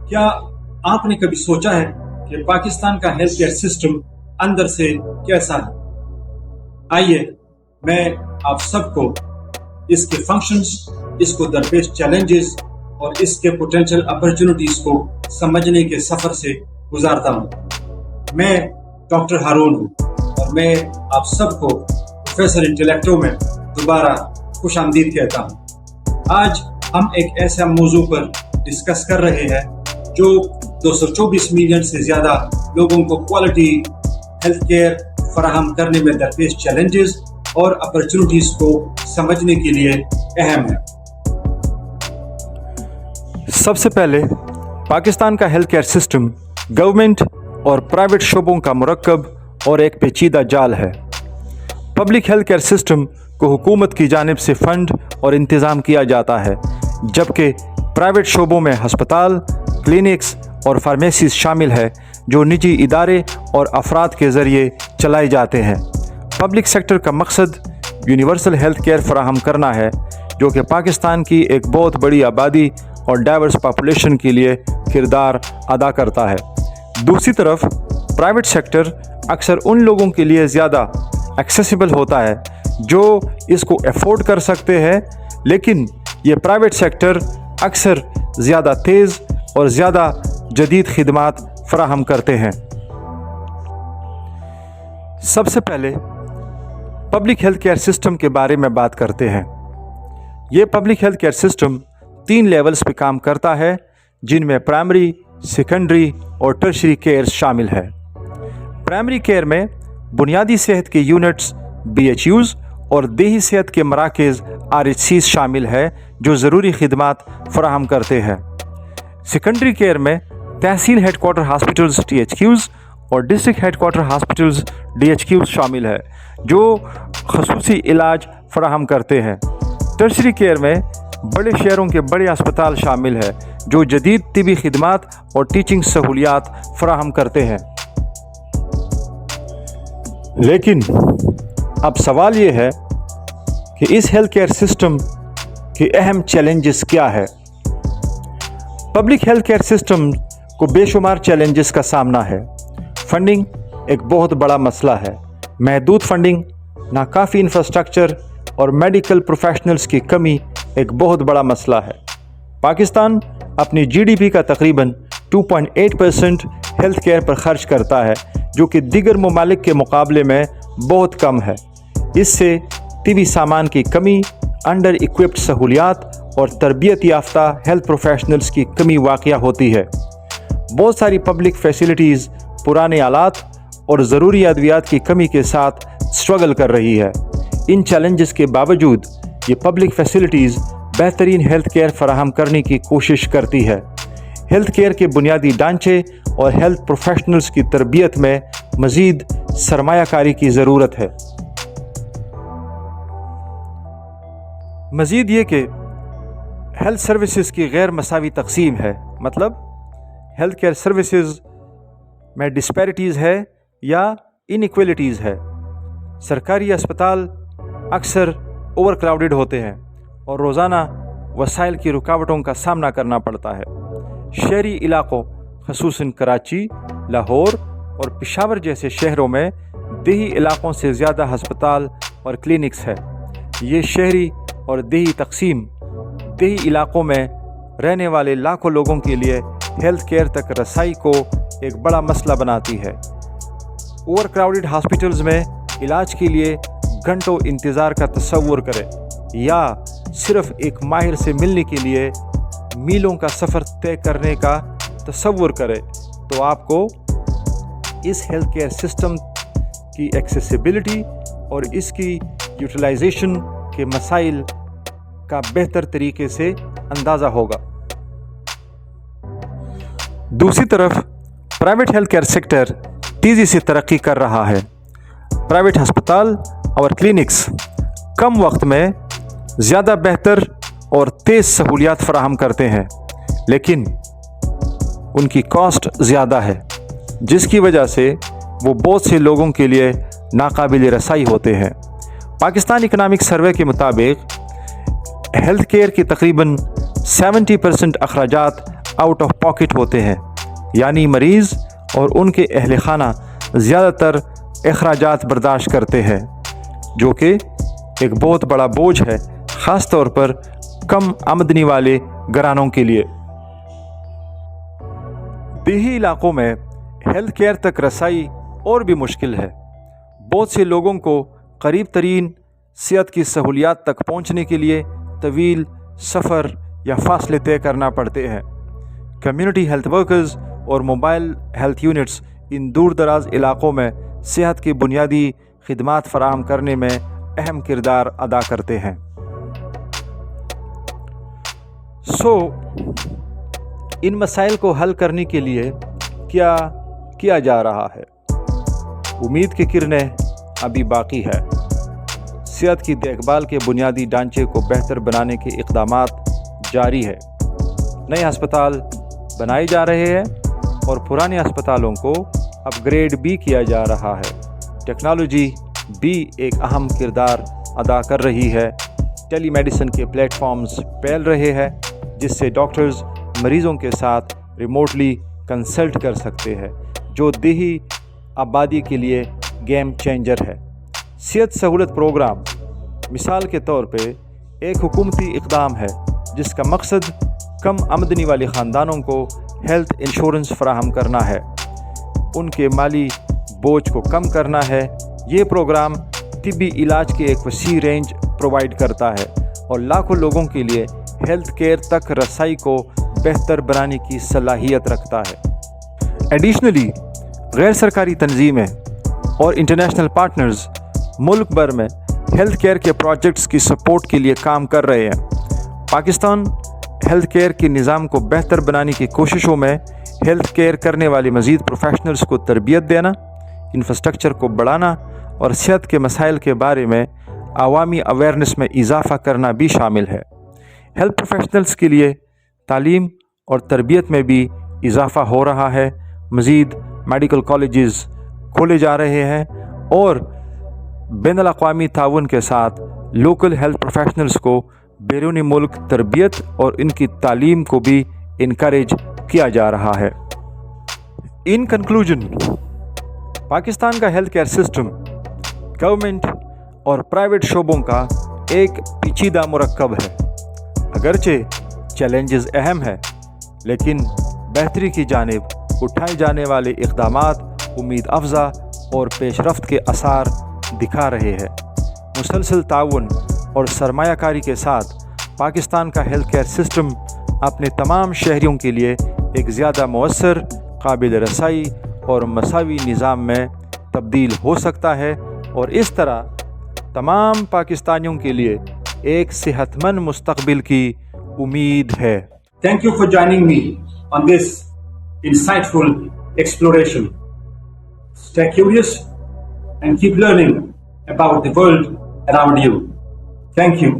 क्या आपने कभी सोचा है कि पाकिस्तान का हेल्थ केयर सिस्टम अंदर से कैसा है? आइए मैं आप सबको इसके फंक्शंस, इसको दरपेश चैलेंजेस और इसके पोटेंशियल अपॉर्चुनिटीज को समझने के सफर से गुजारता हूँ। मैं डॉक्टर हारून हूँ और मैं आप सबको प्रोफेसर इंटेलेक्टो में दोबारा खुश आमदीद कहता हूँ। आज हम एक ऐसा मौजू पर डिस्कस कर रहे हैं जो 224 मिलियन से ज़्यादा लोगों को क्वालिटी हेल्थ केयर फराहम करने में दरपेश चैलेंजेस और अपॉर्चुनिटीज़ को समझने के लिए अहम है। सबसे पहले पाकिस्तान का हेल्थ केयर सिस्टम गवर्नमेंट और प्राइवेट शोबों का मुरक्कब और एक पेचीदा जाल है। पब्लिक हेल्थ केयर सिस्टम को हुकूमत की जानिब से फ़ंड और इंतज़ाम किया जाता है, जबकि प्राइवेट शोबों में हस्पताल, क्लिनिक्स और फार्मेसीज शामिल है जो निजी इदारे और अफराद के ज़रिए चलाए जाते हैं। पब्लिक सेक्टर का मकसद यूनिवर्सल हेल्थ केयर फराहम करना है, जो कि पाकिस्तान की एक बहुत बड़ी आबादी और डाइवर्स पॉपुलेशन के लिए किरदार अदा करता है। दूसरी तरफ प्राइवेट सेक्टर अक्सर उन लोगों के लिए ज़्यादा एक्सेसिबल होता है जो इसको अफोर्ड कर सकते हैं, लेकिन ये प्राइवेट सेक्टर अक्सर ज़्यादा तेज़ और ज़्यादा जदीद खिदमात फराहम करते हैं। सबसे पहले पब्लिक हेल्थ केयर सिस्टम के बारे में बात करते हैं। ये public health care system 3 levels पे काम करता है, जिनमें प्राइमरी, सेकेंडरी और टर्शरी केयर शामिल है। प्राइमरी केयर में बुनियादी सेहत के यूनिट्स BHUs और देही सेहत के मराकज़ RHCs शामिल है जो ज़रूरी खिदमात फराहम करते हैं। सेकेंडरी केयर में तहसील हेडक्वार्टर हॉस्पिटल्स THQs और डिस्ट्रिक्ट हेडक्वार्टर हॉस्पिटल्स DHQs शामिल है जो खसूसी इलाज फराहम करते हैं। टर्शरी केयर में बड़े शहरों के बड़े अस्पताल शामिल है जो जदीद तिबी खिदमात और टीचिंग सहूलियात फराहम करते हैं। लेकिन अब सवाल ये है कि इस हेल्थ केयर सिस्टम के अहम चैलेंजेस क्या है। पब्लिक हेल्थ केयर सिस्टम को बेशुमार चैलेंजेस का सामना है। फंडिंग एक बहुत बड़ा मसला है। महदूद फंडिंग, नाकाफ़ी इंफ्रास्ट्रक्चर और मेडिकल प्रोफेशनल्स की कमी एक बहुत बड़ा मसला है। पाकिस्तान अपनी GDP का तकरीबन 2.8% हेल्थ केयर पर खर्च करता है, जो कि दीगर ममालिक के मुकाबले में बहुत कम है। इससे तिबी सामान की कमी, अंडर इक्विप्ड सहूलियात और तरबियत याफ्ता हेल्थ प्रोफेशनल्स की कमी वाक़या होती है। बहुत सारी पब्लिक फैसिलिटीज़ पुराने आलात और ज़रूरी अद्वियात की कमी के साथ स्ट्रगल कर रही है। इन चैलेंजेस के बावजूद ये पब्लिक फैसिलिटीज़ बेहतरीन हेल्थ केयर फराहम करने की कोशिश करती है। हेल्थ केयर के बुनियादी ढांचे और हेल्थ प्रोफेशनल्स की तरबियत में मज़ीद सरमायाकारी की ज़रूरत है। मज़ीद ये कि हेल्थ सर्विसेज की गैर मसावी तकसीम है, मतलब हेल्थ केयर सर्विसेज में डिस्पैरिटीज़ है या इनइक्वलिटीज़ है। सरकारी अस्पताल अक्सर ओवर क्राउडेड होते हैं और रोज़ाना वसाइल की रुकावटों का सामना करना पड़ता है। शहरी इलाकों ख़ुसूसन कराची, लाहौर और पेशावर जैसे शहरों में देही इलाकों से ज़्यादा हस्पताल और क्लिनिक्स है। ये शहरी और देही तकसीम देही इलाकों में रहने वाले लाखों लोगों के लिए हेल्थ केयर तक रसाई को एक बड़ा मसला बनाती है। ओवर क्राउडेड हॉस्पिटल्स में इलाज के लिए घंटों इंतज़ार का तसव्वुर करें या सिर्फ एक माहिर से मिलने के लिए मीलों का सफ़र तय करने का तसव्वुर करें, तो आपको इस हेल्थ केयर सिस्टम की एक्सेसिबिलिटी और इसकी यूटिलाइजेशन के मसाइल का बेहतर तरीके से अंदाज़ा होगा। दूसरी तरफ प्राइवेट हेल्थ केयर सेक्टर तेज़ी से तरक्की कर रहा है। प्राइवेट अस्पताल और क्लिनिक्स कम वक्त में ज़्यादा बेहतर और तेज़ सहूलियात फराहम करते हैं, लेकिन उनकी कॉस्ट ज़्यादा है, जिसकी वजह से वो बहुत से लोगों के लिए नाकाबिल रसाई होते हैं। पाकिस्तान इकनॉमिक सर्वे के मुताबिक हेल्थ केयर की तकरीबन 70% अखराजात आउट ऑफ पॉकेट होते हैं, यानी मरीज़ और उनके अहल खाना ज़्यादातर अखराजात बर्दाश्त करते हैं, जो कि एक बहुत बड़ा बोझ है, ख़ास तौर पर कम आमदनी वाले घरानों के लिए। देही इलाकों में हेल्थ केयर तक रसाई और भी मुश्किल है। बहुत से लोगों को करीब तरीन सेहत की सहूलियात तक पहुंचने के लिए तवील सफ़र या फासले तय करना पड़ते हैं। कम्युनिटी हेल्थ वर्कर्स और मोबाइल हेल्थ यूनिट्स इन दूर दराज इलाकों में सेहत की बुनियादी खिदमात फराहम करने में अहम किरदार अदा करते हैं। इन मसाइल को हल करने के लिए क्या किया जा रहा है? उम्मीद की किरणें अभी बाकी है। सेहत की देखभाल के बुनियादी ढांचे को बेहतर बनाने के इक़दामात जारी है। नए अस्पताल बनाए जा रहे हैं और पुराने अस्पतालों को अपग्रेड भी किया जा रहा है। टेक्नोलॉजी भी एक अहम किरदार अदा कर रही है। टेली मेडिसिन के प्लेटफॉर्म्स फैल रहे हैं, जिससे डॉक्टर्स मरीज़ों के साथ रिमोटली कंसल्ट कर सकते हैं, जो देही आबादी के लिए गेम चेंजर है। सेहत सहूलत प्रोग्राम मिसाल के तौर पे एक हुकूमती इक़दाम है जिसका मकसद कम आमदनी वाले ख़ानदानों को हेल्थ इंश्योरेंस फराहम करना है, उनके माली बोझ को कम करना है। ये प्रोग्राम तिब्बी इलाज के एक वसी रेंज प्रोवाइड करता है और लाखों लोगों के लिए हेल्थ केयर तक रसाई को बेहतर बनाने की सलाहियत रखता है। एडिशनली गैर सरकारी तंजीमें और इंटरनेशनल पार्टनर्स मुल्क भर में हेल्थ केयर के प्रोजेक्ट्स की सपोर्ट के लिए काम कर रहे हैं। पाकिस्तान हेल्थ केयर के निज़ाम को बेहतर बनाने की कोशिशों में हेल्थ केयर करने वाले मज़ीद प्रोफेशनल्स को तरबियत देना, इंफ्रास्ट्रक्चर को बढ़ाना और सेहत के मसाइल के बारे में आवामी अवेयरनेस में इजाफ़ा करना भी शामिल है। हेल्थ प्रोफेशनल्स के लिए तालीम और तरबियत में भी इजाफ़ा हो रहा है। मज़ीद मेडिकल कॉलेजेस खोले जा रहे हैं और बैनुल अक़वामी ताउन के साथ लोकल हेल्थ प्रोफेशनल्स को बैरूनी मुल्क तरबियत और इनकी तालीम को भी इनकरेज किया जा रहा है। इन कंक्लूजन, पाकिस्तान का हेल्थ केयर सिस्टम गवर्नमेंट और प्राइवेट शोबों का एक पेचीदा मुरक्कब है। अगरचे चैलेंजेस अहम है, लेकिन बेहतरी की जानिब उठाए जाने वाले इक़दामात उम्मीद अफ़ज़ा और पेशरफ्त के आसार दिखा रहे हैं। मुसलसल ताउन और सरमायाकारी के साथ पाकिस्तान का हेल्थ केयर सिस्टम अपने तमाम शहरियों के लिए एक ज़्यादा मौसर, काबिल रसाई और मसावी निज़ाम में तब्दील हो सकता है और इस तरह तमाम पाकिस्तानियों के लिए एक सेहतमंद मुस्तक़बिल की उम्मीद है। Thank you for joining me on this insightful exploration. Stay curious and keep learning about the world around you. Thank you.